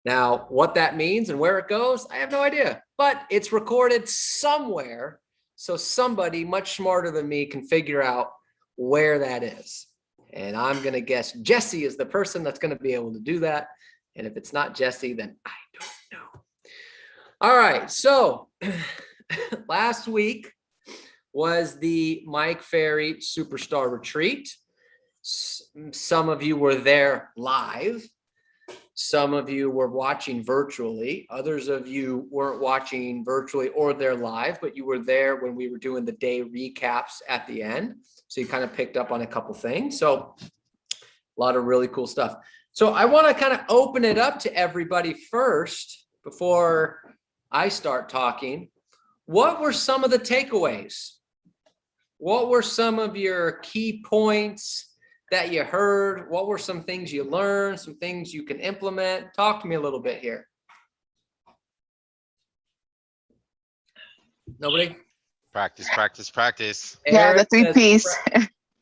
Now, what that means and where it goes, I have no idea, but it's recorded somewhere. So somebody much smarter than me can figure out where that is. And I'm going to guess Jesse is the person that's going to be able to do that. And if it's not Jesse, then I don't know. All right. So last week was the Mike Ferry Superstar Retreat. Some of you were there live. Some of you were watching virtually. Others of you weren't watching virtually or there live, but you were there when we were doing the day recaps at the end. So you kind of picked up on a couple things. So a lot of really cool stuff. So I want to kind of open it up to everybody first before I start talking. What were some of the takeaways? What were some of your key points that you heard? What were some things you learned, some things you can implement? Talk to me a little bit here. Nobody? Practice, practice, practice. Yeah, the three P's.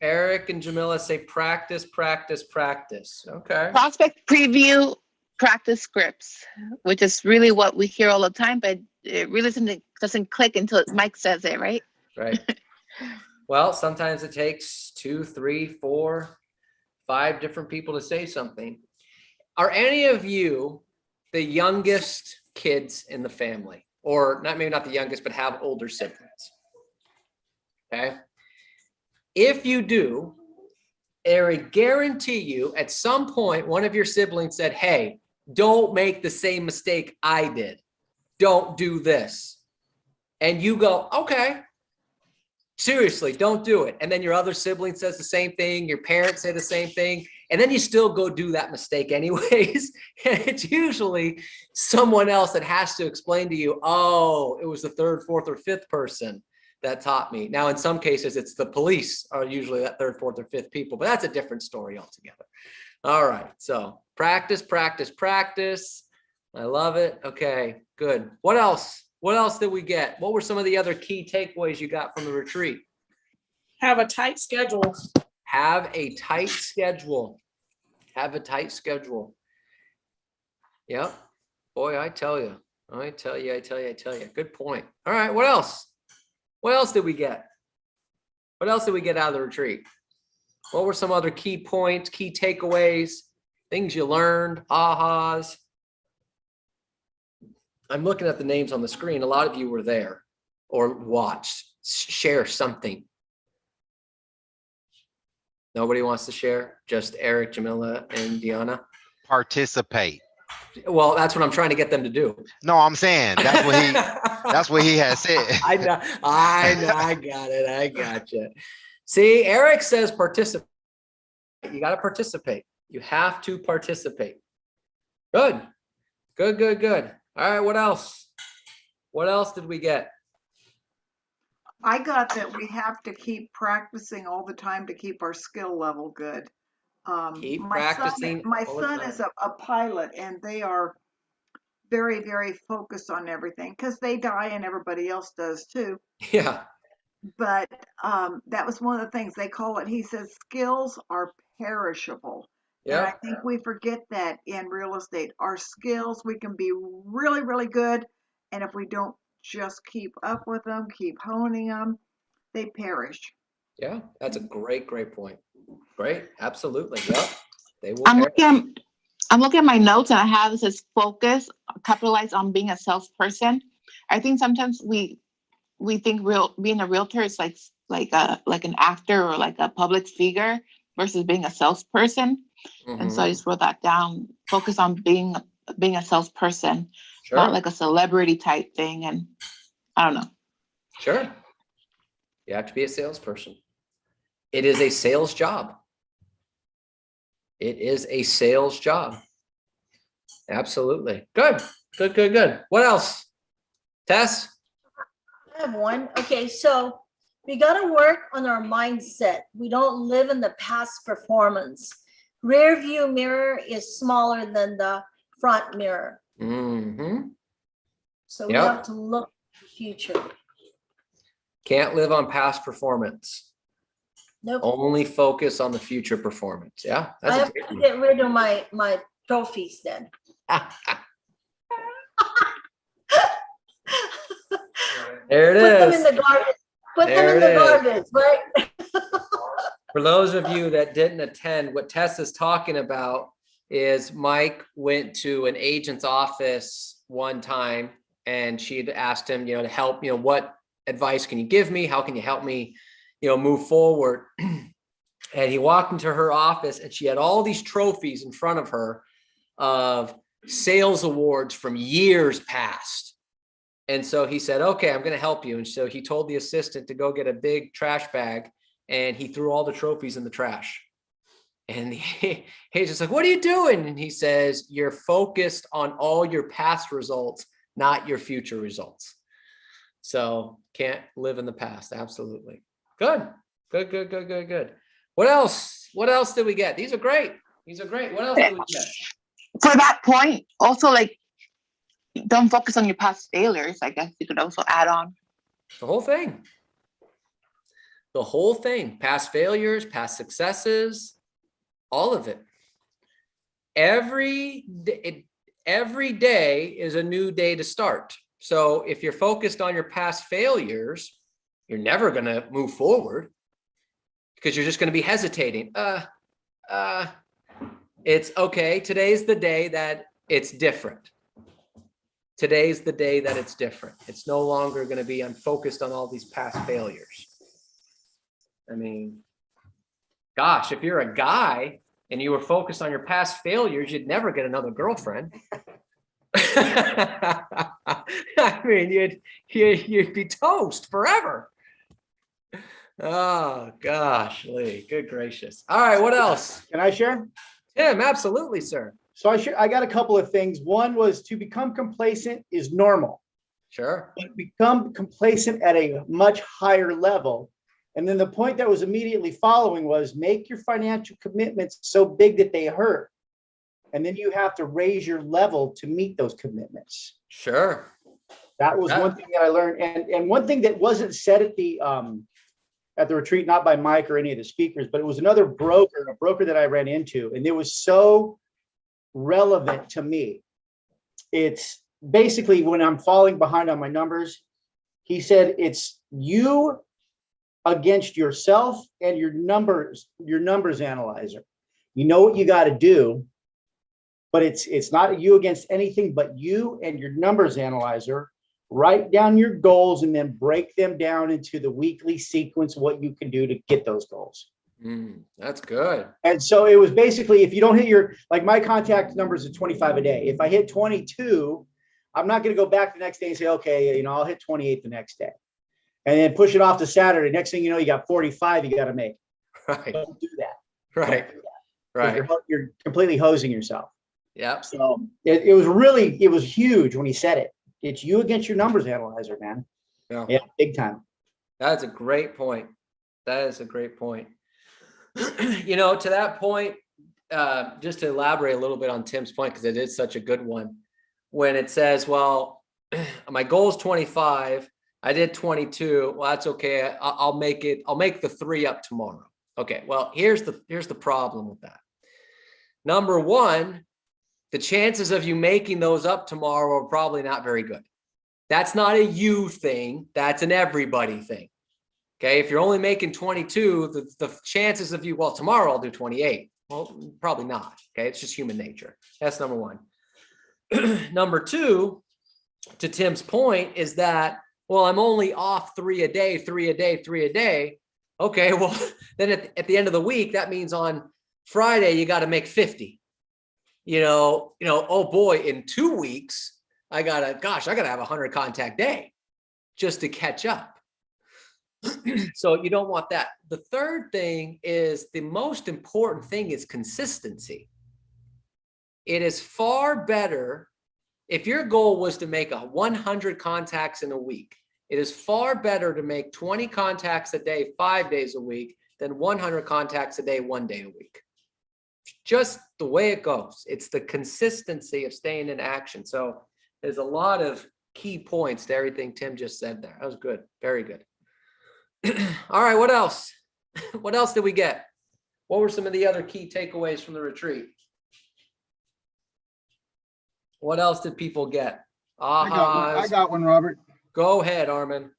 Eric and Jamila say practice, practice, practice. Okay. Prospect preview, practice scripts, which is really what we hear all the time, but it really doesn't click until Mike says it, right? Right. Well, sometimes it takes 2, 3, 4, 5 different people to say something. Are any of you the youngest kids in the family? Or not, maybe not the youngest, but have older siblings? Okay. If you do, I guarantee you at some point, one of your siblings said, hey, don't make the same mistake I did. Don't do this. And you go, okay. Seriously, don't do it. And then your other sibling says the same thing. Your parents say the same thing. And then you still go do that mistake anyways. And it's usually someone else that has to explain to you, oh, it was the third, fourth, or fifth person that taught me. Now, in some cases, it's the police are usually that third, fourth, or fifth people, but that's a different story altogether. All right. So practice, practice, practice. I love it. Okay, good. What else? What else did we get? What were some of the other key takeaways you got from the retreat? Have a tight schedule. Have a tight schedule. Have a tight schedule. Yep. Boy, I tell you. I tell you. Good point. All right. What else? What else did we get? What else did we get out of the retreat? What were some other key points, key takeaways, things you learned, ahas? I'm looking at the names on the screen. A lot of you were there or watched. Share something. Nobody wants to share? Just Eric, Jamila, and Deanna? Participate. Well, that's what I'm trying to get them to do. No, I'm saying that's what he has said. I know. I got it. I got you. See, Eric says participate. You got to participate. You have to participate. Good. Good. All right, what else? What else did we get? I got that we have to keep practicing all the time to keep our skill level good. Keep My practicing. My son is a pilot, and they are very, very focused on everything because they die and everybody else does too. Yeah. But that was one of the things they call it. He says skills are perishable. And I think we forget that in real estate. Our skills, we can be really, really good. And if we don't just keep up with them, keep honing them, they perish. Yeah, that's a great point. Great. Absolutely. Yep. They will. I'm looking at my notes, and I have it says focus, capitalize on being a salesperson. I think sometimes we think being a realtor is like an actor or like a public figure versus being a salesperson. Mm-hmm. And so I just wrote that down. Focus on being a salesperson, sure. Not like a celebrity type thing. And I don't know. Sure. You have to be a salesperson. It is a sales job. It is a sales job. Absolutely. Good. What else? Tess? I have one. Okay, so we got to work on our mindset. We don't live in the past performance. Rear view mirror is smaller than the front mirror. Mm-hmm. So we have to look at the future. Can't live on past performance. Nope. Only focus on the future performance. Yeah, I that's a have great to one. get rid of my trophies then. There it Put them in is. the garbage. Put them There in the it is. garbage, right? For those of you that didn't attend, what Tessa's talking about is Mike went to an agent's office one time and she'd asked him, to help, what advice can you give me? How can you help me, move forward? And he walked into her office and she had all these trophies in front of her of sales awards from years past. And so he said, okay, I'm going to help you. And so he told the assistant to go get a big trash bag and he threw all the trophies in the trash. And he's just like, what are you doing? And he says, you're focused on all your past results, not your future results. So can't live in the past. Absolutely. Good. What else? What else did we get? These are great. What else did we get? For that point, also like, don't focus on your past failures. I guess you could also add on. The whole thing. Past failures, past successes, all of it. Every day is a new day to start. So if you're focused on your past failures, you're never going to move forward because you're just going to be hesitating. It's okay. Today's the day that it's different. It's no longer going to be, I'm focused on all these past failures. I mean, gosh, if you're a guy and you were focused on your past failures, you'd never get another girlfriend. I mean, you'd be toast forever. Oh gosh, Lee, good gracious. All right, what else? Can I share? Tim, absolutely, sir. So I got a couple of things. One was to become complacent is normal. Sure. But become complacent at a much higher level. And then the point that was immediately following was make your financial commitments so big that they hurt. And then you have to raise your level to meet those commitments. Sure. That was one thing that I learned. And one thing that wasn't said at the retreat, not by Mike or any of the speakers, but it was another broker, a broker that I ran into, and it was so relevant to me. It's basically when I'm falling behind on my numbers, he said, it's you against yourself and your numbers analyzer. You know what you got to do, but it's not you against anything but you and your numbers analyzer. Write down your goals and then break them down into the weekly sequence, what you can do to get those goals. That's good. And so it was basically, if you don't hit like my contact numbers is 25 a day. If I hit 22, I'm not going to go back the next day and say, okay, I'll hit 28 the next day. And then push it off to Saturday. Next thing you know, you got 45 you got to make. Right. Don't do that. Right. Right. You're completely hosing yourself. Yeah. So it was huge when he said it. It's you against your numbers analyzer, man. Yeah, big time. That's a great point. To that point, just to elaborate a little bit on Tim's point, because it is such a good one. When it says, well, my goal is 25, I did 22. Well, that's okay. I'll make the 3 up tomorrow. Okay. Well, here's the problem with that. Number one, the chances of you making those up tomorrow are probably not very good. That's not a you thing. That's an everybody thing. Okay. If you're only making 22, the chances of you, well, tomorrow I'll do 28. Well, probably not. Okay. It's just human nature. That's number one. Number two, to Tim's point, is that, well, I'm only off 3 a day. Okay. Well, then at the end of the week, that means on Friday, you got to make 50. Oh boy, in 2 weeks, I gotta have 100 contact day just to catch up. So you don't want that. The third thing is, the most important thing is consistency. It is far better if your goal was to make 100 contacts in a week. It is far better to make 20 contacts a day, 5 days a week, than 100 contacts a day, 1 day a week. Just the way it goes. It's the consistency of staying in action. So there's a lot of key points to everything Tim just said there. That was good. Very good. All right. What else? What else did we get? What were some of the other key takeaways from the retreat? What else did people get? I got one, Robert. Go ahead, Armin.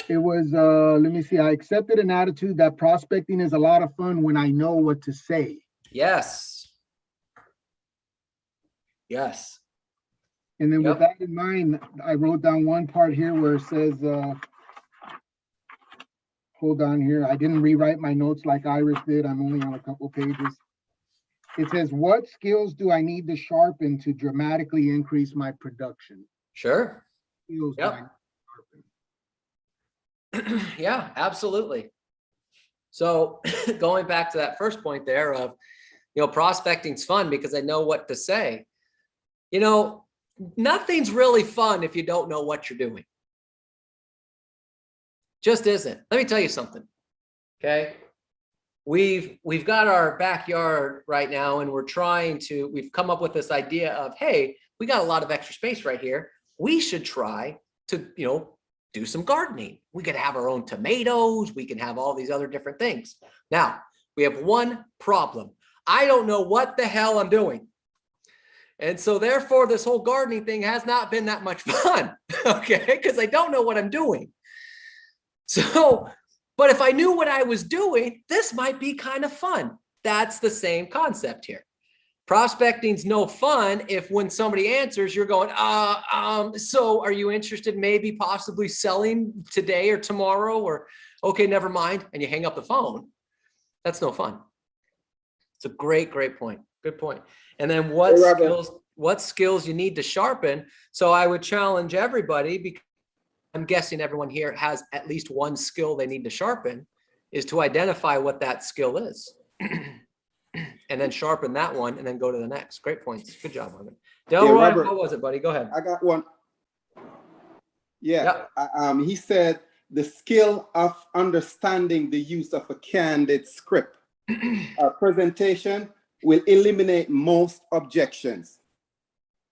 It was, let me see. I accepted an attitude that prospecting is a lot of fun when I know what to say. Yes. Yes. And then Yep. with that in mind, I wrote down one part here where it says, hold on here. I didn't rewrite my notes like Iris did. I'm only on a couple pages. It says, what skills do I need to sharpen to dramatically increase my production? Sure. Skills do I Yep. need to sharpen? Yeah, absolutely. So going back to that first point there of, prospecting's fun because I know what to say. Nothing's really fun if you don't know what you're doing. Just isn't. Let me tell you something. Okay. We've got our backyard right now, and we've come up with this idea of, hey, we got a lot of extra space right here. We should try to, do some gardening. We could have our own tomatoes. We can have all these other different things. Now, we have one problem. I don't know what the hell I'm doing. And so therefore, this whole gardening thing has not been that much fun, okay? Because I don't know what I'm doing. So, but if I knew what I was doing, this might be kind of fun. That's the same concept here. Prospecting's no fun if when somebody answers, you're going, so are you interested maybe possibly selling today or tomorrow, or okay, never mind, and you hang up the phone. That's no fun. It's a great point. Good point. And then what skills you need to sharpen. So I would challenge everybody, because I'm guessing everyone here has at least one skill they need to sharpen, is to identify what that skill is. And then sharpen that one and then go to the next. Great points. Good job, Armin. Delroy, what was it, buddy? Go ahead. I got one. Yeah. He said the skill of understanding the use of a candid script presentation will eliminate most objections.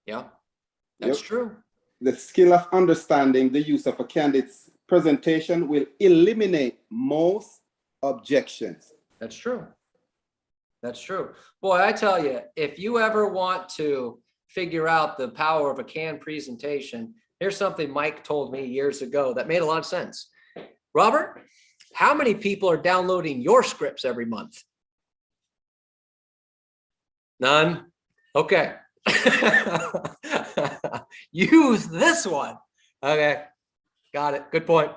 Yeah, that's true. The skill of understanding the use of a candid presentation will eliminate most objections. That's true. That's true. Boy, I tell you, if you ever want to figure out the power of a canned presentation, here's something Mike told me years ago that made a lot of sense. Robert, how many people are downloading your scripts every month? None? Okay. Use this one. Okay. Got it. Good point.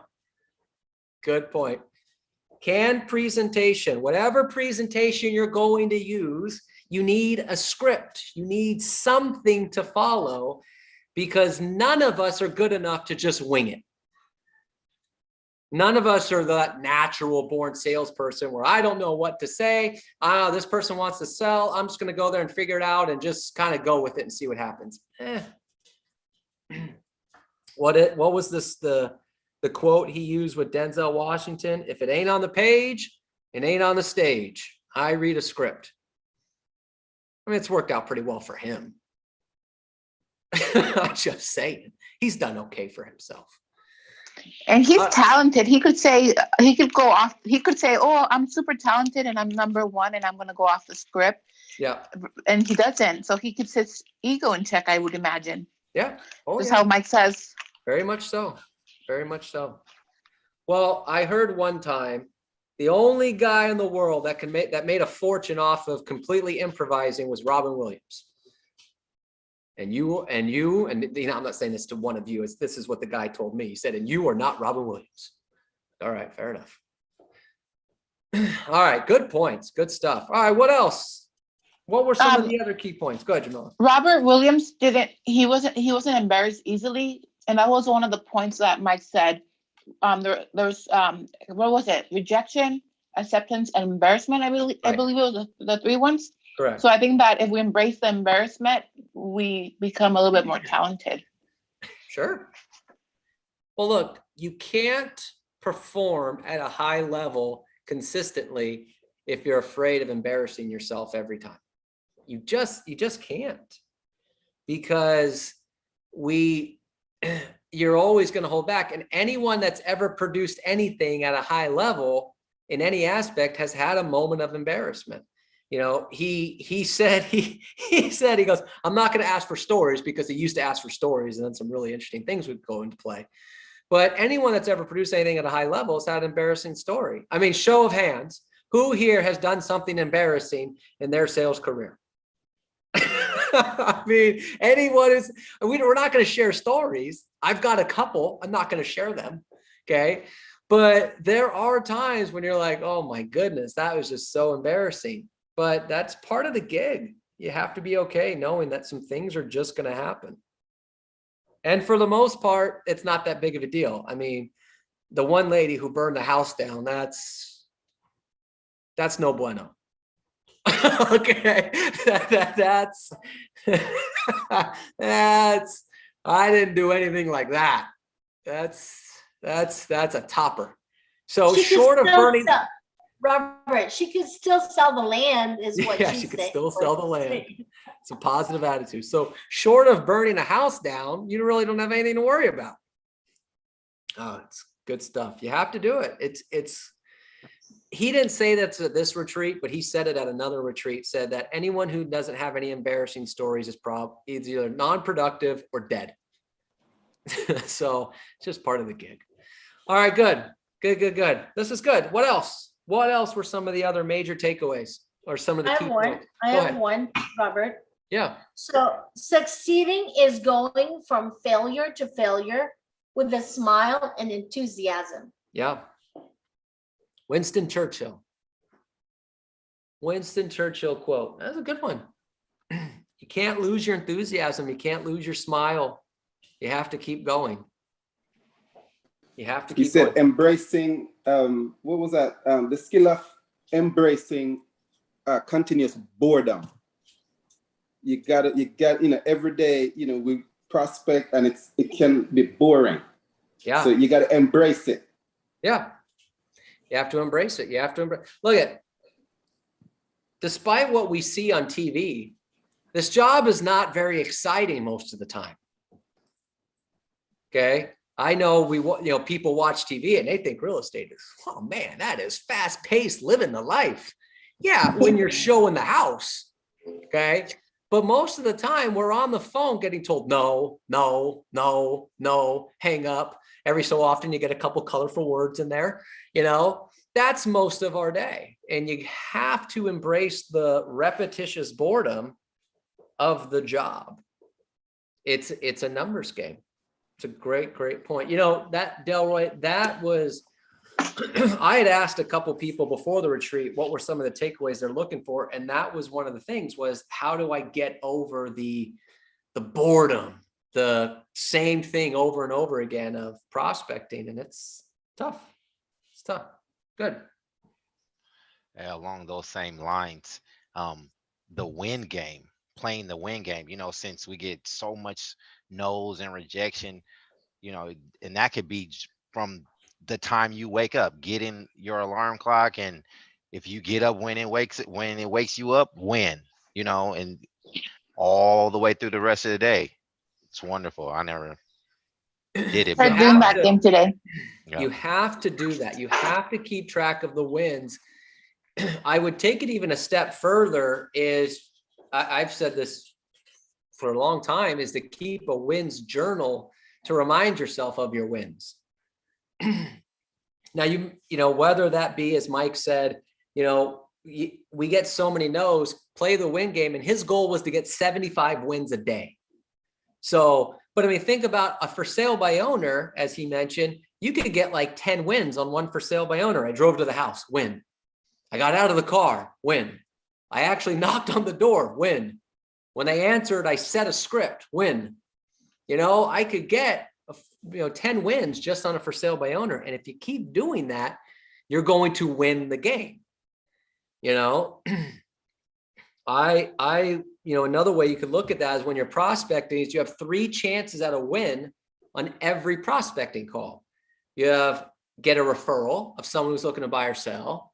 Good point. Canned presentation, whatever presentation you're going to use, you need a script. You need something to follow, because none of us are good enough to just wing it. None of us are that natural born salesperson where I don't know what to say. This person wants to sell. I'm just going to go there and figure it out and just kind of go with it and see what happens. What was this, the quote he used with Denzel Washington? If it ain't on the page, it ain't on the stage. I read a script. I mean, it's worked out pretty well for him. I'm just saying, he's done okay for himself. And he's talented. He could say, oh, I'm super talented and I'm number one and I'm going to go off the script. Yeah. And he doesn't. So he keeps his ego in check, I would imagine. Yeah. Oh, That's yeah. how Mike says. Very much so. Very much so. Well, I heard one time the only guy in the world that made a fortune off of completely improvising was Robin Williams. And I'm not saying this to one of you. This is what the guy told me. He said, and you are not Robin Williams. All right, fair enough. All right, good points. Good stuff. All right, what else? What were some of the other key points? Go ahead, Jamila. Robert Williams he wasn't embarrassed easily. And that was one of the points that Mike said. There's what was it? Rejection, acceptance, and embarrassment. I believe it was the three ones. Correct. So I think that if we embrace the embarrassment, we become a little bit more talented. Sure. Well, look, you can't perform at a high level consistently if you're afraid of embarrassing yourself every time. You just can't, because you're always going to hold back. And anyone that's ever produced anything at a high level in any aspect has had a moment of embarrassment. You know, he said, he goes, I'm not going to ask for stories, because he used to ask for stories, and then some really interesting things would go into play. But anyone that's ever produced anything at a high level has had an embarrassing story. I mean, show of hands, who here has done something embarrassing in their sales career? I mean, anyone is, we're not going to share stories. I've got a couple. I'm not going to share them. Okay. But there are times when you're like, oh my goodness, that was just so embarrassing. But that's part of the gig. You have to be okay knowing that some things are just going to happen. And for the most part, it's not that big of a deal. I mean, the one lady who burned the house down, that's no bueno. Okay, that's I didn't do anything like that. That's a topper. So short of burning, Robert, she could still sell the land, is what yeah, she's she could saying. still sell the land. It's a positive attitude. So short of burning a house down, you really don't have anything to worry about. Oh, it's good stuff. You have to do it. He didn't say that at this retreat, but he said it at another retreat, said that anyone who doesn't have any embarrassing stories is either non-productive or dead. So it's just part of the gig. All right, good. This is good. What else? What else were some of the other major takeaways, or some of the key points? I have one, Robert. Yeah. So succeeding is going from failure to failure with a smile and enthusiasm. Yeah. Winston Churchill quote. That's a good one. You can't lose your enthusiasm. You can't lose your smile. You have to keep going. You have to keep He said going. embracing, what was that? The skill of embracing continuous boredom. You got, every day, we prospect and it can be boring. Yeah. So you got to embrace it. Yeah. You have to embrace it. You have to embrace. Look at, despite what we see on TV, this job is not very exciting most of the time. Okay. I know people watch TV and they think real estate is, oh man, that is fast paced, living the life. Yeah. When you're showing the house. Okay. But most of the time we're on the phone getting told, no, hang up. Every so often you get a couple colorful words in there, that's most of our day. And you have to embrace the repetitious boredom of the job. It's a numbers game. It's a great point. That Delroy, that was, I had asked a couple people before the retreat, what were some of the takeaways they're looking for? And that was one of the things was, how do I get over the boredom, the same thing over and over again of prospecting? And it's tough. It's tough. Good. Along those same lines, the win game, playing the win game, since we get so much no's and rejection, and that could be from the time you wake up, getting your alarm clock. And if you get up when it wakes you up, win, and all the way through the rest of the day. It's wonderful. I never did it. Start doing that game today. You have to do that. You have to keep track of the wins. I would take it even a step further is, I've said this for a long time, is to keep a wins journal to remind yourself of your wins. Now, whether that be, as Mike said, we get so many no's, play the win game. And his goal was to get 75 wins a day. So, but I mean, think about a for sale by owner, as he mentioned, you could get like 10 wins on one for sale by owner. I drove to the house, win. I got out of the car, win. I actually knocked on the door, win. When they answered, I set a script, win. I could get 10 wins just on a for sale by owner. And if you keep doing that, you're going to win the game. Another way you could look at that is when you're prospecting is you have 3 chances at a win on every prospecting call. You get a referral of someone who's looking to buy or sell.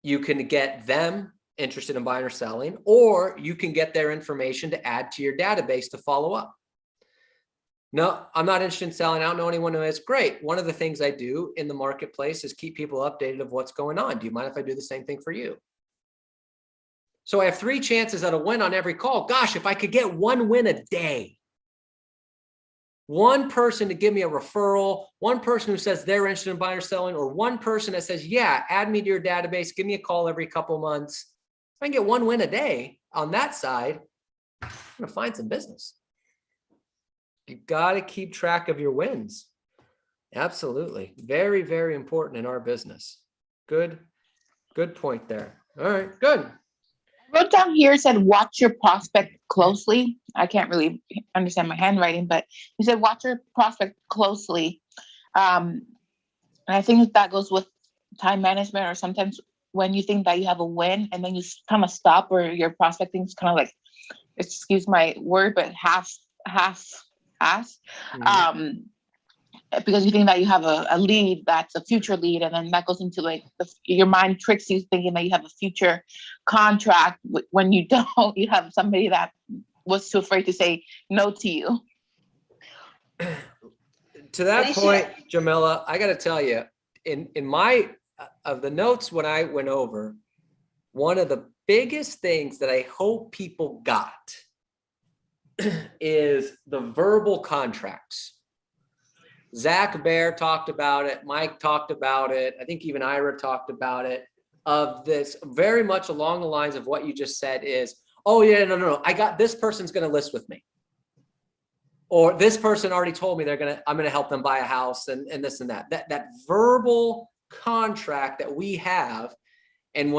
You can get them interested in buying or selling, or you can get their information to add to your database to follow up. No, I'm not interested in selling. I don't know anyone who is. Great. One of the things I do in the marketplace is keep people updated of what's going on. Do you mind if I do the same thing for you? So I have 3 chances at a win on every call. Gosh, if I could get 1 win a day, 1 person to give me a referral, 1 person who says they're interested in buying or selling, or 1 person that says, yeah, add me to your database, give me a call every couple months. If I can get 1 win a day on that side, I'm gonna find some business. You got to keep track of your wins. Absolutely. Very, very important in our business. Good point there. All right, good. I wrote down here, it said, watch your prospect closely. I can't really understand my handwriting, but you said, watch your prospect closely. And I think that goes with time management, or sometimes when you think that you have a win and then you kind of stop, or your prospecting is kind of like, excuse my word, but half. Mhm. Because you think that you have a lead that's a future lead, and then that goes into like your mind tricks you thinking that you have a future contract when you don't. You have somebody that was too afraid to say no to you. To that point, Jamila, I got to tell you, in my of the notes when I went over, one of the biggest things that I hope people got is the verbal contracts. Zach Bear talked about it. Mike talked about it. I think even Ira talked about it, of this very much along the lines of what you just said is, oh yeah, no. I got this person's going to list with me. Or this person already told me I'm going to help them buy a house and this and that. That verbal contract that we have. And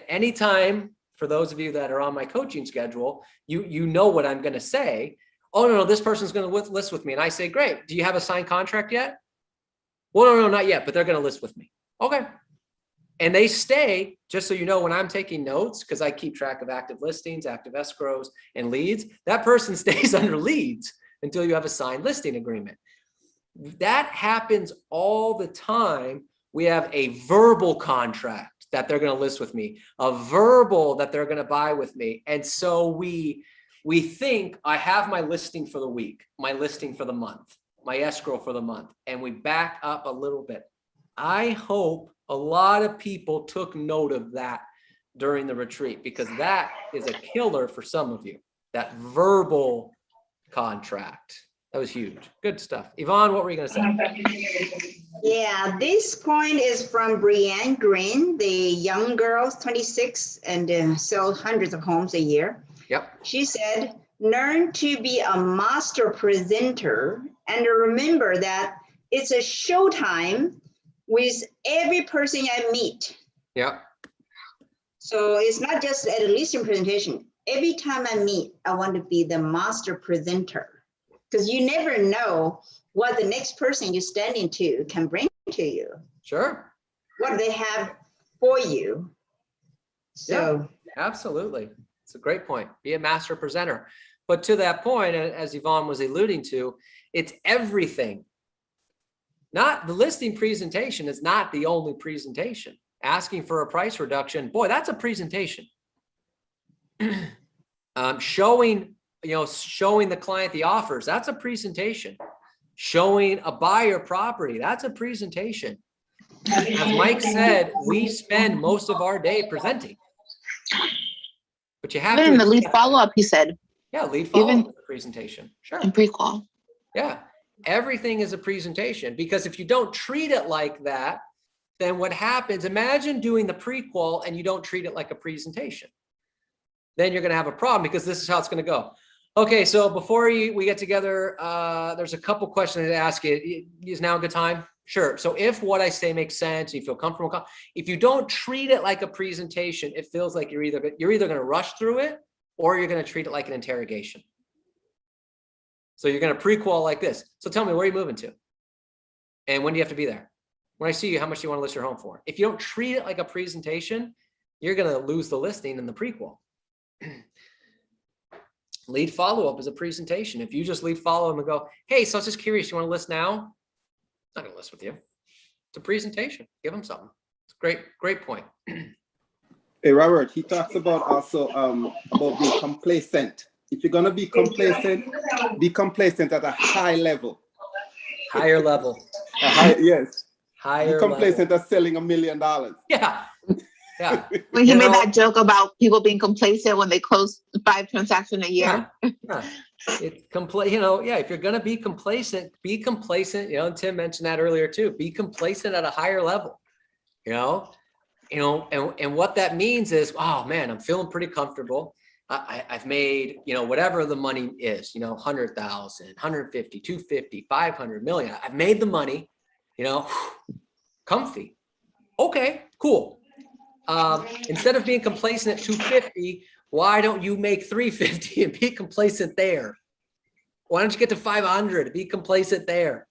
anytime, for those of you that are on my coaching schedule, you know what I'm going to say. Oh, no, this person's going to list with me. And I say, great. Do you have a signed contract yet? Well, no, not yet, but they're going to list with me. Okay. And they stay, just so you know, when I'm taking notes, because I keep track of active listings, active escrows, and leads, that person stays under leads until you have a signed listing agreement. That happens all the time. We have a verbal contract that they're going to list with me, a verbal that they're going to buy with me. And so we think I have my listing for the week, my listing for the month, my escrow for the month, and we back up a little bit. I hope a lot of people took note of that during the retreat, because that is a killer for some of you, that verbal contract. That was huge. Good stuff. Yvonne, what were you going to say? Yeah, this point is from Brianne Green, the young girl, 26, and sells hundreds of homes a year. Yep. She said, learn to be a master presenter and remember that it's a showtime with every person I meet. Yep. So it's not just at a listing presentation. Every time I meet, I want to be the master presenter, because you never know what the next person you're standing to can bring to you. Sure. What they have for you. So yeah, absolutely. It's a great point. Be a master presenter. But to that point, as Yvonne was alluding to, it's everything. Not the listing presentation is not the only presentation. Asking for a price reduction, boy, that's a presentation. Showing the client the offers, that's a presentation. Showing a buyer property, that's a presentation. As Mike said, we spend most of our day presenting. But you have Even to. the lead follow-up, he said. Yeah, lead follow-up presentation. Sure. And pre-call. Yeah, everything is a presentation, because if you don't treat it like that, then what happens, imagine doing the pre-qual and you don't treat it like a presentation. Then you're going to have a problem, because this is how it's going to go. Okay, so before we get together, there's a couple questions to ask you. Is now a good time? Sure. So if what I say makes sense, you feel comfortable. If you don't treat it like a presentation, it feels like you're either going to rush through it, or you're going to treat it like an interrogation. So you're going to pre-qual like this. So tell me, where are you moving to? And when do you have to be there? When I see you, how much do you want to list your home for? If you don't treat it like a presentation, you're going to lose the listing in the pre-qual. Lead follow-up is a presentation. If you just lead follow them and go, hey, so I was just curious, you want to list now? I'm not going to list with you. It's a presentation. Give them something. It's a great point. Hey, Robert, he talks about also about being complacent. If you're gonna be complacent at a high level. Higher level. Yes. Higher Be complacent level. at selling $1 million. Yeah. Yeah. When he made that joke about people being complacent when they close 5 transactions a year. Yeah. It's if you're gonna be complacent, be complacent. And Tim mentioned that earlier too. Be complacent at a higher level. And what that means is, oh man, I'm feeling pretty comfortable. I've made, whatever the money is, 100,000, 150, 250, 500 million. I've made the money, comfy. Okay, cool. Instead of being complacent at 250, why don't you make 350 and be complacent there? Why don't you get to 500, be complacent there?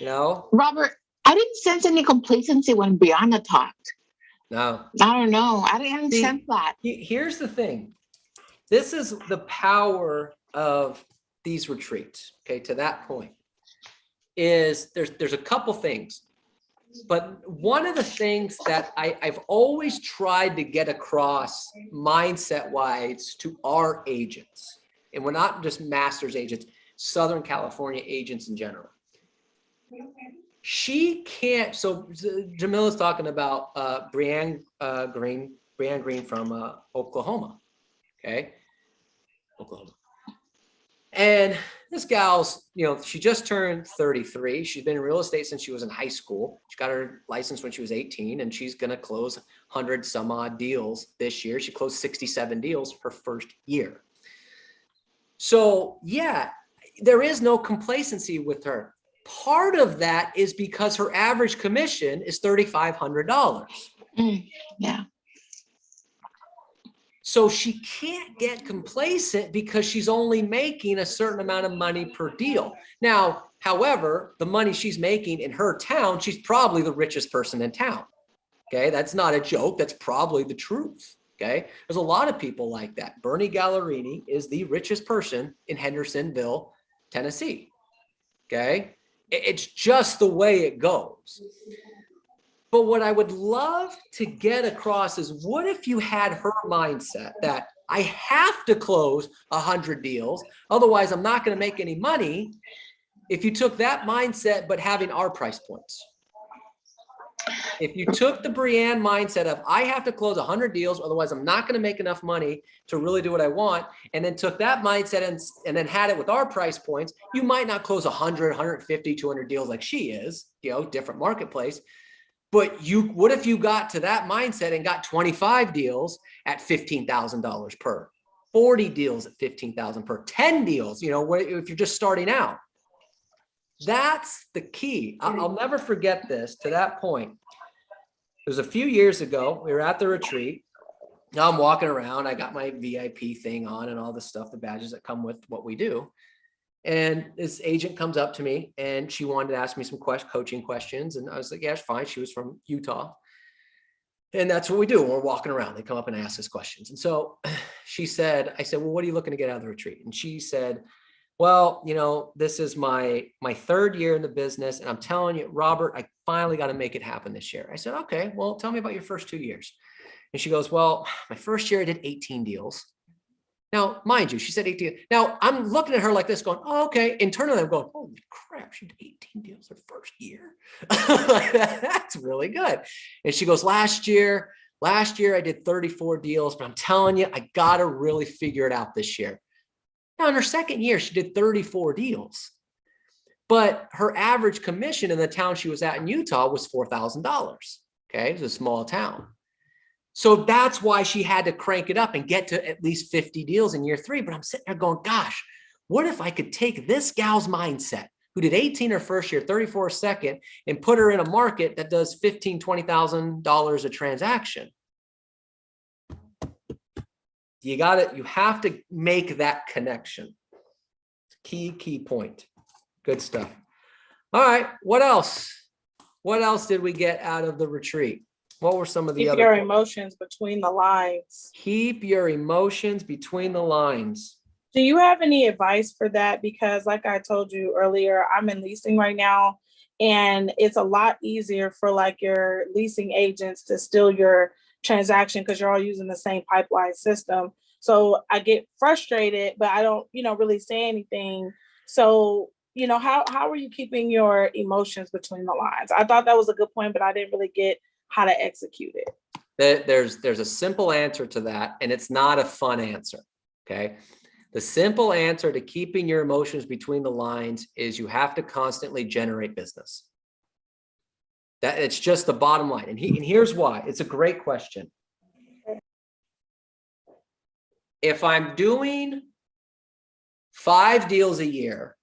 Robert, I didn't sense any complacency when Brianna talked. No. I don't know. I didn't sense that. Here's the thing. This is the power of these retreats. Okay, to that point is there's a couple things, but one of the things that I've always tried to get across mindset wise to our agents, and we're not just masters agents, Southern California agents in general. She can't. So Jamila's talking about Brianne Green from Oklahoma. Okay, Oklahoma. And this gal's, she just turned 33. She's been in real estate since she was in high school. She got her license when she was 18, and she's going to close 100 some odd deals this year. She closed 67 deals her first year. So yeah, there is no complacency with her. Part of that is because her average commission is $3,500. Yeah. So she can't get complacent because she's only making a certain amount of money per deal. Now, however, the money she's making in her town, she's probably the richest person in town. Okay, that's not a joke. That's probably the truth. Okay, there's a lot of people like that. Bernie Gallerini is the richest person in Hendersonville, Tennessee. Okay, it's just the way it goes. But what I would love to get across is, what if you had her mindset that I have to close 100 deals, otherwise I'm not going to make any money. If you took that mindset, but having our price points. If you took the Brianne mindset of I have to close 100 deals, otherwise I'm not going to make enough money to really do what I want, and then took that mindset and then had it with our price points, you might not close 100, 150, 200 deals like she is, different marketplace. But what if you got to that mindset and got 25 deals at $15,000 per, 40 deals at $15,000 per, 10 deals, if you're just starting out? That's the key. I'll never forget this. To that point, it was a few years ago. We were at the retreat. Now I'm walking around. I got my VIP thing on and all the stuff, the badges that come with what we do. And this agent comes up to me and she wanted to ask me some coaching questions. And I was like, yeah, it's fine. She was from Utah. And that's what we do when we're walking around. They come up and ask us questions. And so I said, well, what are you looking to get out of the retreat? And she said, well, this is my third year in the business. And I'm telling you, Robert, I finally got to make it happen this year. I said, okay, well, tell me about your first 2 years. And she goes, well, my first year I did 18 deals. Now, mind you, she said 18. Now, I'm looking at her like this going, oh, okay. Internally, I'm going, holy crap, she did 18 deals her first year. That's really good. And she goes, last year I did 34 deals, but I'm telling you, I got to really figure it out this year. Now, in her second year, she did 34 deals. But her average commission in the town she was at in Utah was $4,000. Okay, it was a small town. So that's why she had to crank it up and get to at least 50 deals in year 3. But I'm sitting there going, gosh, what if I could take this gal's mindset, who did 18 her first year, 34 second, and put her in a market that does $15,000, $20,000 a transaction? You have to make that connection. Key point. Good stuff. All right. What else? What else did we get out of the retreat? What were some of the other? Keep your emotions between the lines. Keep your emotions between the lines. Do you have any advice for that? Because like I told you earlier, I'm in leasing right now, and it's a lot easier for like your leasing agents to steal your transaction because you're all using the same pipeline system. So I get frustrated, but I don't, really say anything. So, how are you keeping your emotions between the lines? I thought that was a good point, but I didn't really get how to execute it. There's a simple answer to that, and it's not a fun answer. Okay. The simple answer to keeping your emotions between the lines is you have to constantly generate business. That it's just the bottom line. And here's why. It's a great question. If I'm doing 5 deals a year,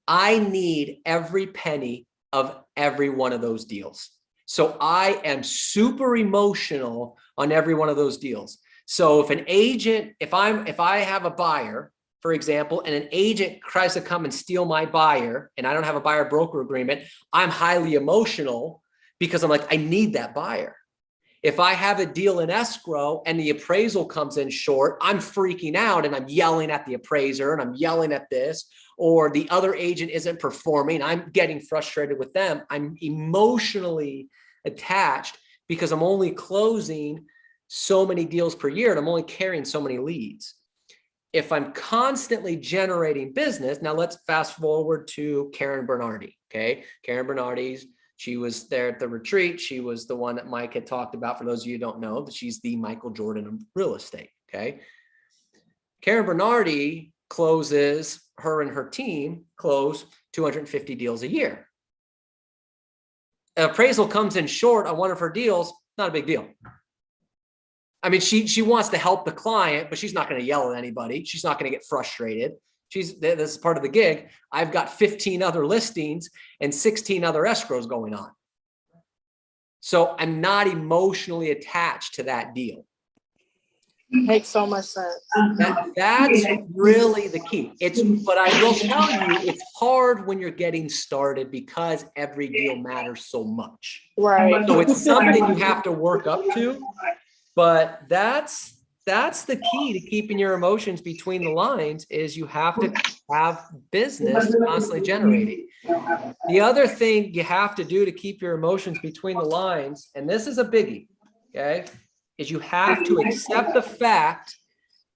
I need every penny of every one of those deals. So I am super emotional on every one of those deals. So if an agent, if I have a buyer, for example, and an agent tries to come and steal my buyer and I don't have a buyer broker agreement, I'm highly emotional because I'm like, I need that buyer. If I have a deal in escrow and the appraisal comes in short, I'm freaking out and I'm yelling at the appraiser and I'm yelling at this, or the other agent isn't performing. I'm getting frustrated with them. I'm emotionally attached because I'm only closing so many deals per year and I'm only carrying so many leads. If I'm constantly generating business, now let's fast forward to Karen Bernardi. Okay. Karen Bernardi's, she was there at the retreat. She was the one that Mike had talked about. For those of you who don't know, that she's the Michael Jordan of real estate. Okay. Karen Bernardi closes, her and her team close 250 deals a year. An appraisal comes in short on one of her deals, not a big deal. I mean, she wants to help the client, but she's not going to yell at anybody. She's not going to get frustrated. This is part of the gig. I've got 15 other listings and 16 other escrows going on. So I'm not emotionally attached to that deal. Makes so much sense. That's really the key. But I will tell you, it's hard when you're getting started because every deal matters so much. Right. So it's something you have to work up to. But that's the key to keeping your emotions between the lines is you have to have business constantly generating. The other thing you have to do to keep your emotions between the lines, and this is a biggie, okay, is you have to accept the fact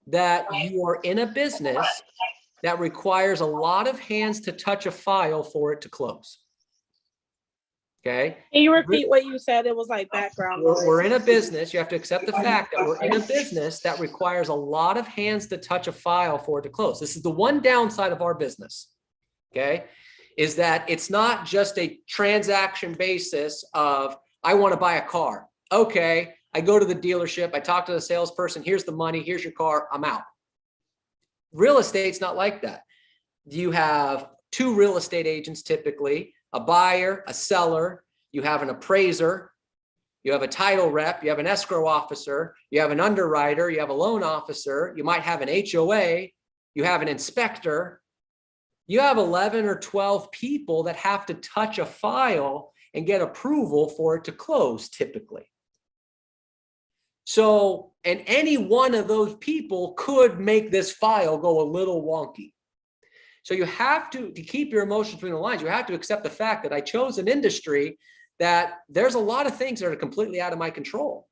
that you are in a business that requires a lot of hands to touch a file for it to close. Okay. Can you repeat what you said? It was like background noise. We're in a business. You have to accept the fact that we're in a business that requires a lot of hands to touch a file for it to close. This is the one downside of our business. Okay. Is that it's not just a transaction basis of, I want to buy a car. Okay. I go to the dealership. I talk to the salesperson. Here's the money. Here's your car. I'm out. Real estate's not like that. You have 2 real estate agents, typically, a buyer, a seller, you have an appraiser, you have a title rep, you have an escrow officer, you have an underwriter, you have a loan officer, you might have an HOA, you have an inspector. You have 11 or 12 people that have to touch a file and get approval for it to close, typically. So, and any one of those people could make this file go a little wonky. So you have to keep your emotions between the lines, you have to accept the fact that I chose an industry that there's a lot of things that are completely out of my control.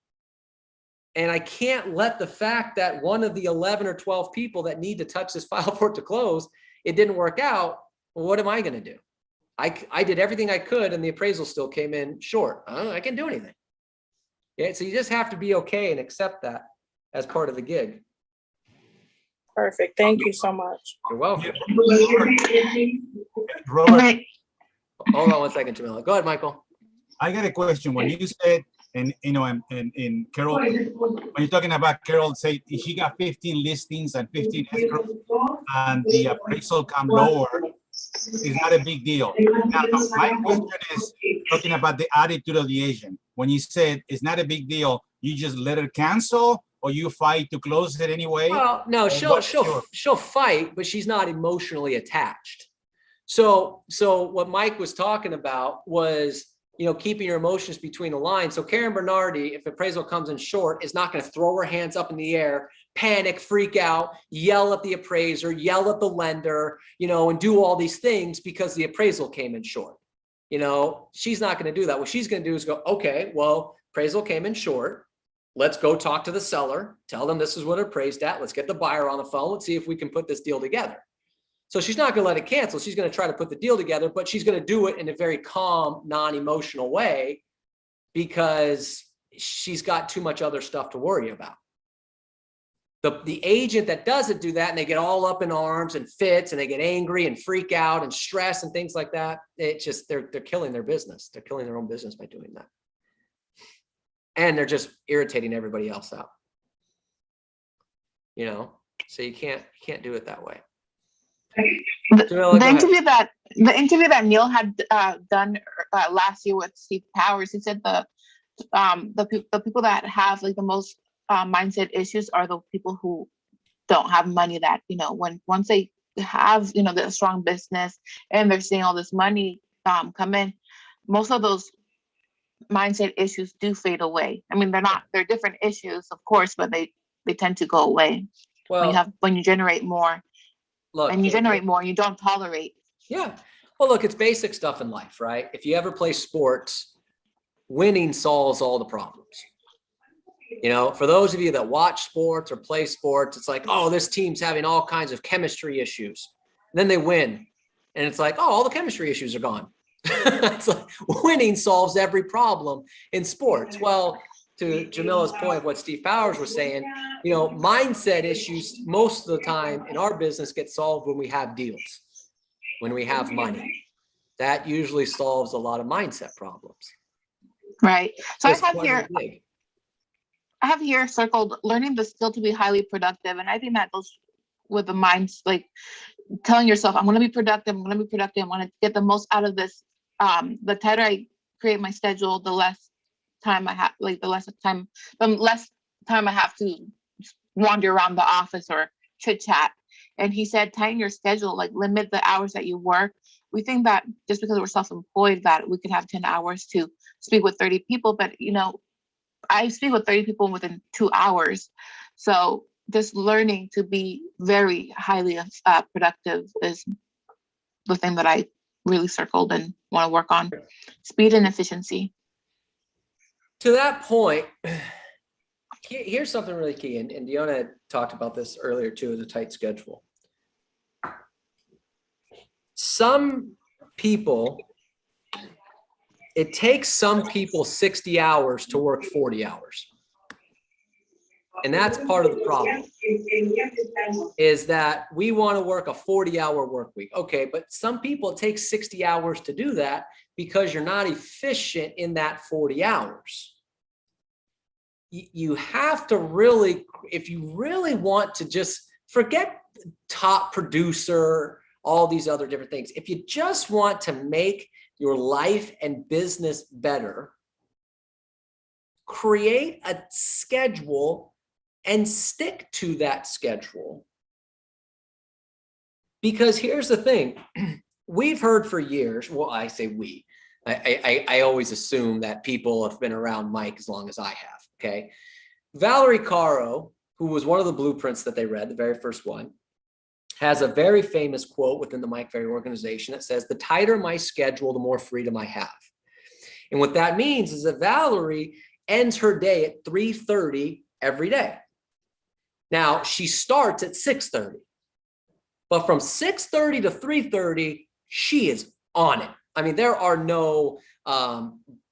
And I can't let the fact that one of the 11 or 12 people that need to touch this file for it to close, it didn't work out. Well, what am I going to do? I did everything I could and the appraisal still came in short. I can't do anything. Yeah, so you just have to be okay and accept that as part of the gig. Perfect. Thank you so much. You're welcome. Robert, Hold on one second, Jamila. Go ahead, Michael. I got a question. When you said, and in Carol, when you're talking about Carol, say she got 15 listings and 15 escrows, and the appraisal come lower, it's not a big deal. Now, my question is talking about the attitude of the agent. When you said it's not a big deal, you just let her cancel, or you fight to close it anyway? Well, no, she'll fight, but she's not emotionally attached. So what Mike was talking about was, keeping your emotions between the lines. So Karen Bernardi, if appraisal comes in short, is not going to throw her hands up in the air, panic, freak out, yell at the appraiser, yell at the lender, and do all these things because the appraisal came in short. She's not going to do that. What she's going to do is go, okay, well, appraisal came in short. let's go talk to the seller, tell them this is what it appraised at. Let's get the buyer on the phone. Let's see if we can put this deal together. So she's not going to let it cancel. She's going to try to put the deal together, but she's going to do it in a very calm, non-emotional way because she's got too much other stuff to worry about. The agent that doesn't do that and they get all up in arms and fits and they get angry and freak out and stress and things like that, it just, they're killing their business. They're killing their own business by doing that. And they're just irritating everybody else out. You know, so you can't do it that way. The interview that Neil had done last year with Steve Powers, he said the people that have like the most mindset issues are the people who don't have money, that, you know, once they have, you know, the strong business and they're seeing all this money come in, most of those mindset issues do fade away. I mean, they're different issues, of course, but they tend to go away. Well, when you generate more. Look, and you generate more, you don't tolerate. Yeah. Well, look, it's basic stuff in life, right? If you ever play sports, winning solves all the problems. You know, for those of you that watch sports or play sports, it's like, oh, this team's having all kinds of chemistry issues. And then they win. And it's like, oh, all the chemistry issues are gone. It's like winning solves every problem in sports. Well, to Jamila's point of what Steve Powers was saying, you know, mindset issues most of the time in our business get solved when we have deals, when we have money. That usually solves a lot of mindset problems. Right. So Just I have here circled learning the skill to be highly productive. And I think that goes with the minds, like telling yourself, I'm going to be productive. I'm going to be productive. I want to get the most out of this. The tighter I create my schedule, the less time I have, the less time I have to wander around the office or chit chat. And he said, tighten your schedule, like limit the hours that you work. We think that just because we're self-employed that we could have 10 hours to speak with 30 people, but you know, I speak with 30 people within 2 hours. So just learning to be very highly productive is the thing that I really circled and want to work on. Speed and efficiency. To that point, here's something really key, and Deanna had talked about this earlier too, the tight schedule. Some people, it takes some people 60 hours to work 40 hours. And that's part of the problem, is that we want to work a 40-hour work week. Okay, but some people, it takes 60 hours to do that because you're not efficient in that 40 hours. You have to really, if you really want to just forget top producer, all these other different things. If you just want to make your life and business better, create a schedule and stick to that schedule. Because here's the thing, we've heard for years, well, I say we, I always assume that people have been around Mike as long as I have, okay? Valerie Caro, who was one of the blueprints that they read, the very first one, has a very famous quote within the Mike Ferry organization that says, the tighter my schedule, the more freedom I have. And what that means is that Valerie ends her day at 3:30 every day. Now, she starts at 6:30, but from 6:30 to 3:30, she is on it. I mean, there are no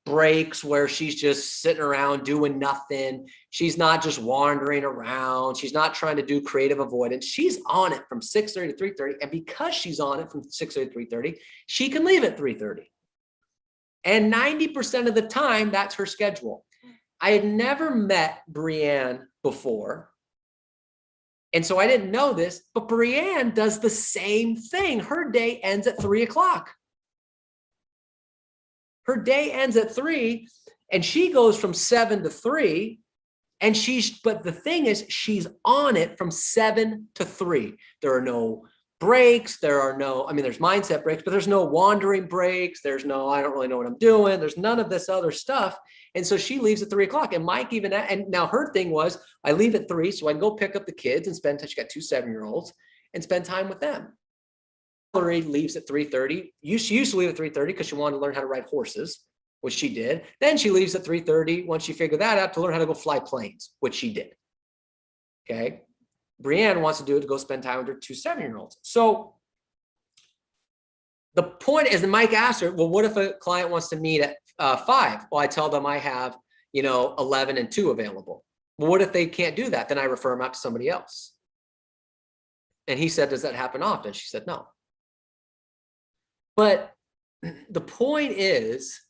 breaks where she's just sitting around doing nothing. She's not just wandering around. She's not trying to do creative avoidance. She's on it from 6:30 to 3:30. And because she's on it from 6:30 to 3:30, she can leave at 3:30. And 90% of the time, that's her schedule. I had never met Brianne before. And so I didn't know this, but Brianne does the same thing. Her day ends at 3 o'clock. Her day ends at 3 and she goes from 7 to 3. And but the thing is, she's on it from 7 to 3. There are no breaks. There are no, I mean, there's mindset breaks, but there's no wandering breaks. There's no, I don't really know what I'm doing. There's none of this other stuff. And so she leaves at 3 o'clock. And Mike even, and now her thing was, I leave at 3 so I can go pick up the kids and spend time. She got 2 7-year-olds and spend time with them. Valerie leaves at 3:30. She used to leave at 3:30 because she wanted to learn how to ride horses. which she did. Then she leaves at 3:30 once she figured that out to learn how to go fly planes, which she did. Okay. Brienne wants to do it to go spend time with her 2 7-year-olds. So the point is, and Mike asked her, well, what if a client wants to meet at 5? Well, I tell them I have, 11 and 2 available. Well, what if they can't do that? Then I refer them out to somebody else. And he said, does that happen often? She said, no. But the point is,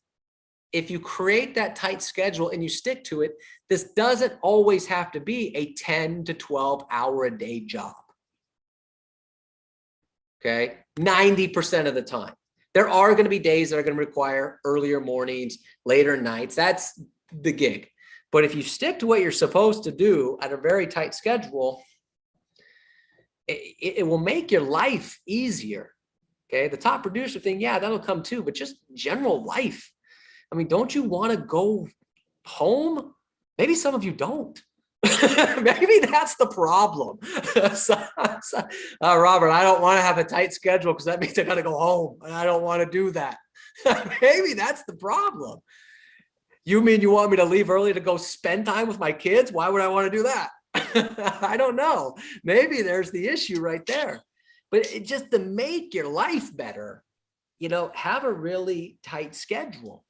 if you create that tight schedule and you stick to it, this doesn't always have to be a 10 to 12 hour a day job. Okay, 90% of the time. There are going to be days that are going to require earlier mornings, later nights. That's the gig. But if you stick to what you're supposed to do at a very tight schedule, it will make your life easier. Okay, the top producer thing, yeah, that'll come too, but just general life. I mean, don't you want to go home? Maybe some of you don't. Maybe that's the problem. Robert, I don't want to have a tight schedule because that means I got to go home, and I don't want to do that. Maybe that's the problem. You mean you want me to leave early to go spend time with my kids? Why would I want to do that? I don't know. Maybe there's the issue right there. But just to make your life better, have a really tight schedule.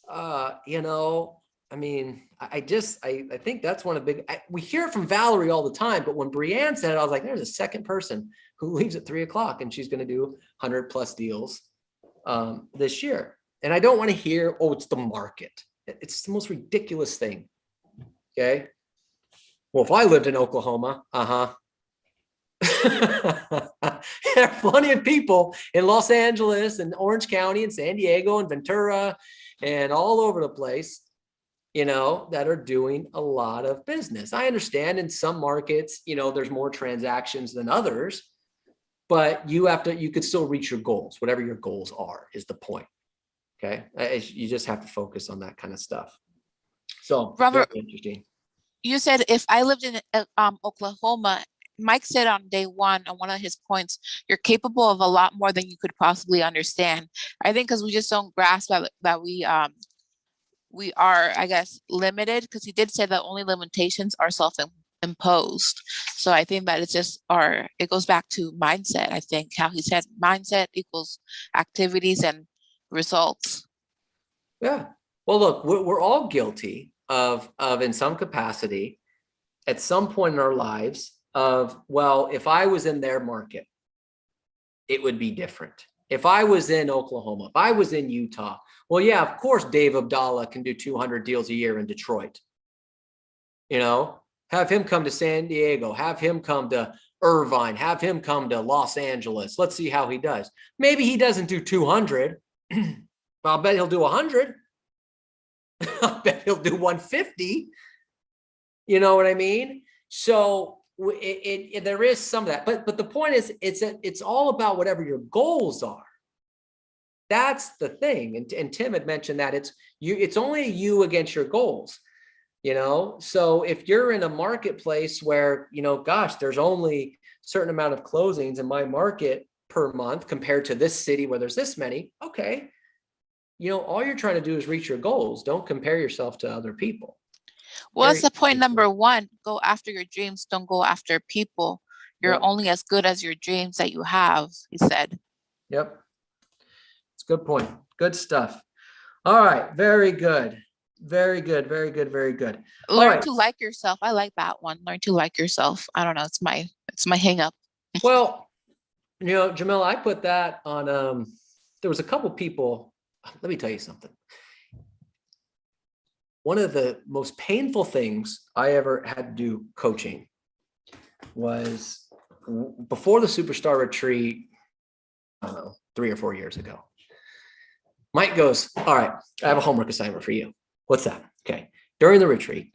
I think that's one of the big, we hear it from Valerie all the time, but when Brienne said it, I was like, there's a second person who leaves at 3 o'clock and she's going to do 100+ deals this year. And I don't want to hear, oh, it's the market. It's the most ridiculous thing. Okay. Well, if I lived in Oklahoma, there are plenty of people in Los Angeles and Orange County and San Diego and Ventura and all over the place, that are doing a lot of business. I understand in some markets, there's more transactions than others, but you could still reach your goals, whatever your goals are, is the point. Okay. You just have to focus on that kind of stuff. So, Robert, very interesting. You said if I lived in Oklahoma, Mike said on day one, on one of his points, you're capable of a lot more than you could possibly understand. I think because we just don't grasp that we are, I guess, limited, because he did say that only limitations are self-imposed. So I think that it's just it goes back to mindset. I think how he said mindset equals activities and results. Yeah. Well, look, we're all guilty of in some capacity at some point in our lives of, well, if I was in their market, it would be different. If I was in Oklahoma, if I was in Utah, well, yeah, of course, Dave Abdallah can do 200 deals a year in Detroit. Have him come to San Diego, have him come to Irvine, have him come to Los Angeles. Let's see how he does. Maybe he doesn't do 200. I'll bet he'll do 100. I bet he'll do 150. You know what I mean? So there is some of that, but the point is, it's all about whatever your goals are. That's the thing. And Tim had mentioned that it's only you against your goals. So if you're in a marketplace where, gosh, there's only a certain amount of closings in my market per month compared to this city where there's this many, okay. All you're trying to do is reach your goals. Don't compare yourself to other people. Well, that's the point number one. Go after your dreams. Don't go after people. You're only as good as your dreams that you have, he said. Yep. It's a good point. Good stuff. All right. Very good. Very good. Very good. Very good. Learn to like yourself. I like that one. Learn to like yourself. I don't know. It's my hang up. Well, Jamila, I put that on, there was a couple people. Let me tell you something. One of the most painful things I ever had to do coaching was before the Superstar Retreat, I don't know, 3 or 4 years ago. Mike goes, all right, I have a homework assignment for you. What's that? Okay. During the retreat,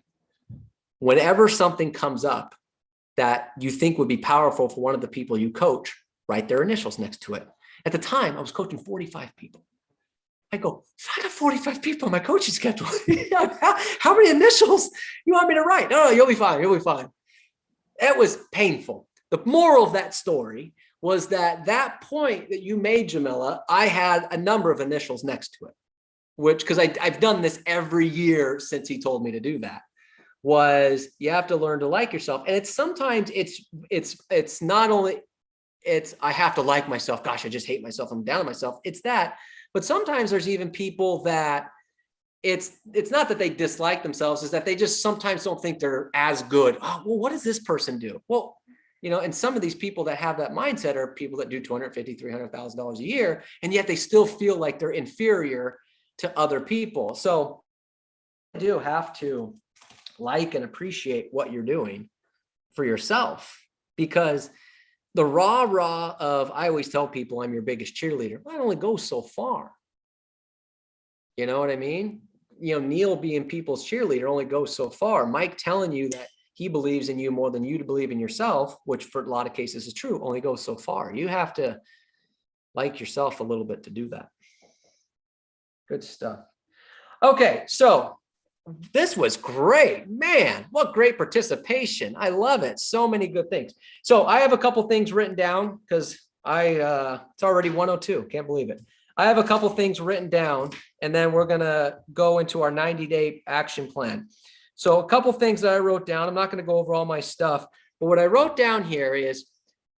whenever something comes up that you think would be powerful for one of the people you coach, write their initials next to it. At the time, I was coaching 45 people. I go, I got 45 people on my coaching schedule. How many initials you want me to write? No, you'll be fine. You'll be fine. It was painful. The moral of that story was that point that you made, Jamila, I had a number of initials next to it. which, because I've done this every year since he told me to do that, was you have to learn to like yourself. And it's sometimes it's not only I have to like myself. Gosh, I just hate myself. I'm down on myself. It's that, but sometimes there's even people that it's not that they dislike themselves, is that they just sometimes don't think they're as good. Oh, well, what does this person do? Well, you know, and some of these people that have that mindset are people that do $250,000, $300,000 a year, and yet they still feel like they're inferior to other people. So you do have to like and appreciate what you're doing for yourself, because the rah of, I always tell people I'm your biggest cheerleader, that only goes so far. You know what I mean? You know, Neil being people's cheerleader only goes so far. Mike telling you that he believes in you more than you to believe in yourself, which for a lot of cases is true, only goes so far. You have to like yourself a little bit to do that. Good stuff. Okay, so this was great, man. What great participation. I love it. So many good things. So I have a couple things written down because it's already 1:02. Can't believe it. I have a couple things written down, and then we're going to go into our 90-day action plan. So a couple things that I wrote down. I'm not going to go over all my stuff, but what I wrote down here is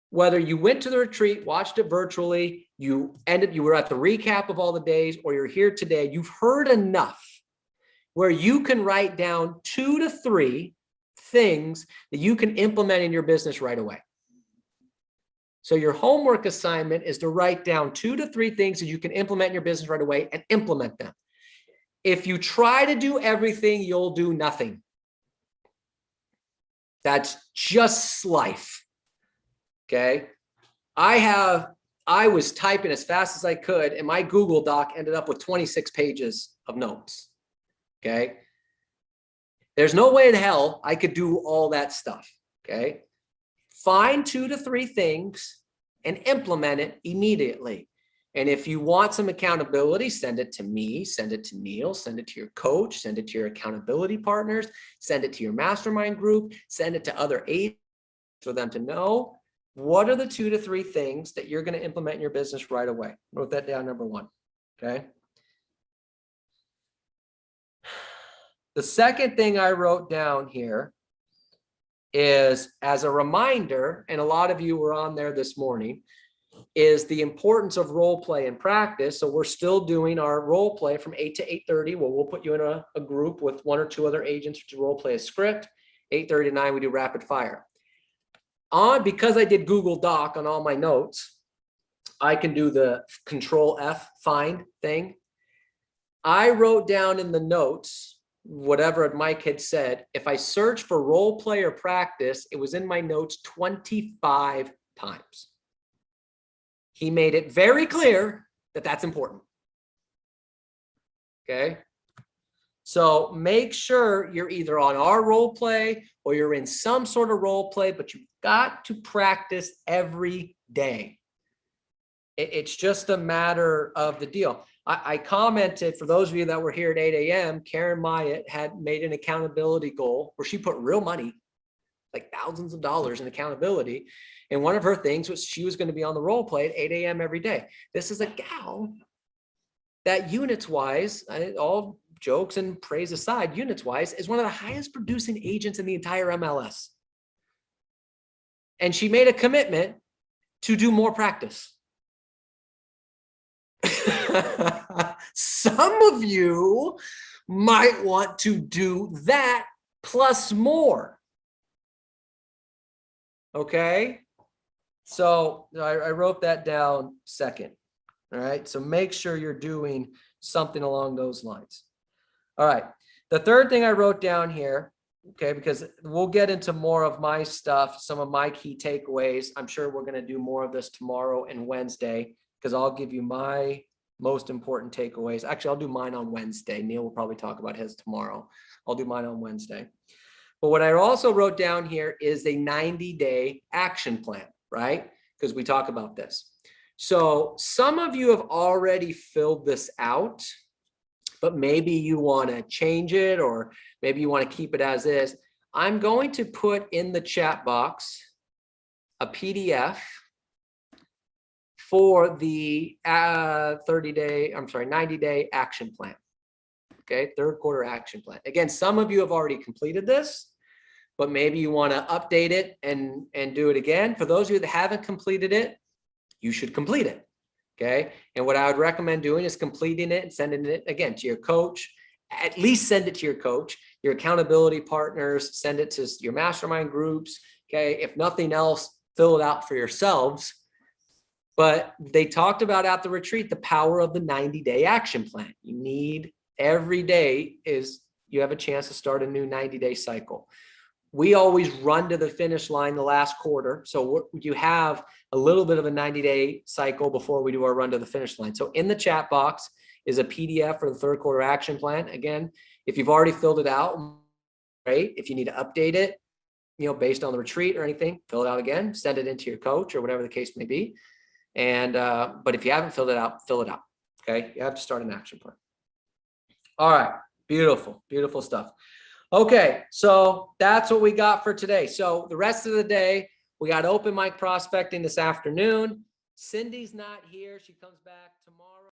whether you went to the retreat, watched it virtually, you were at the recap of all the days, or you're here today, you've heard enough where you can write down 2 to 3 things that you can implement in your business right away. So your homework assignment is to write down 2 to 3 things that you can implement in your business right away and implement them. If you try to do everything, you'll do nothing. That's just life. Okay. I was typing as fast as I could, and my Google Doc ended up with 26 pages of notes. Okay. There's no way in hell I could do all that stuff. Okay. Find 2 to 3 things and implement it immediately. And if you want some accountability, send it to me, send it to Neil, send it to your coach, send it to your accountability partners, send it to your mastermind group, send it to other agents for them to know what are the 2 to 3 things that you're going to implement in your business right away. Wrote that down, number 1. Okay. The second thing I wrote down here is, as a reminder, and a lot of you were on there this morning, is the importance of role play and practice. So we're still doing our role play from 8 to 8:30, where we'll put you in a group with 1 or 2 other agents to role play a script. 8:30 to 9, we do rapid fire. Because I did Google Doc on all my notes, I can do the Control F find thing. I wrote down in the notes whatever Mike had said. If I search for role play or practice, it was in my notes 25 times. He made it very clear that that's important. Okay. So make sure you're either on our role play or you're in some sort of role play, but you've got to practice every day. It's just a matter of the deal. I commented, for those of you that were here at 8 a.m., Karen Myatt had made an accountability goal where she put real money, like thousands of dollars in accountability. And one of her things was she was going to be on the role play at 8 a.m. every day. This is a gal that units wise, all jokes and praise aside, units wise, is one of the highest producing agents in the entire MLS. And she made a commitment to do more practice. Some of you might want to do that plus more. Okay. So I wrote that down second. All right. So make sure you're doing something along those lines. All right. The third thing I wrote down here, okay, because we'll get into more of my stuff, some of my key takeaways. I'm sure we're going to do more of this tomorrow and Wednesday, because I'll give you my most important takeaways. Actually, I'll do mine on Wednesday. Neil will probably talk about his tomorrow. I'll do mine on Wednesday. But what I also wrote down here is a 90-day action plan, right? Because we talk about this. So some of you have already filled this out, but maybe you want to change it, or maybe you want to keep it as is. I'm going to put in the chat box a PDF for the 90-day action plan. Okay, third quarter action plan. Again, some of you have already completed this, but maybe you want to update it and do it again. For those of you that haven't completed it, you should complete it. Okay, and what I would recommend doing is completing it and sending it again to your coach. At least send it to your coach, your accountability partners, send it to your mastermind groups. Okay, if nothing else, fill it out for yourselves. But they talked about at the retreat the power of the 90-day action plan. You need every day is you have a chance to start a new 90-day cycle. We always run to the finish line the last quarter. So you have a little bit of a 90-day cycle before we do our run to the finish line. So in the chat box is a PDF for the third quarter action plan. Again, if you've already filled it out, great. If you need to update it, based on the retreat or anything, fill it out again, send it into your coach or whatever the case may be. And, but if you haven't filled it out, fill it out. Okay. You have to start an action plan. All right. Beautiful, beautiful stuff. Okay. So that's what we got for today. So the rest of the day, we got open mic prospecting this afternoon. Cindy's not here. She comes back tomorrow.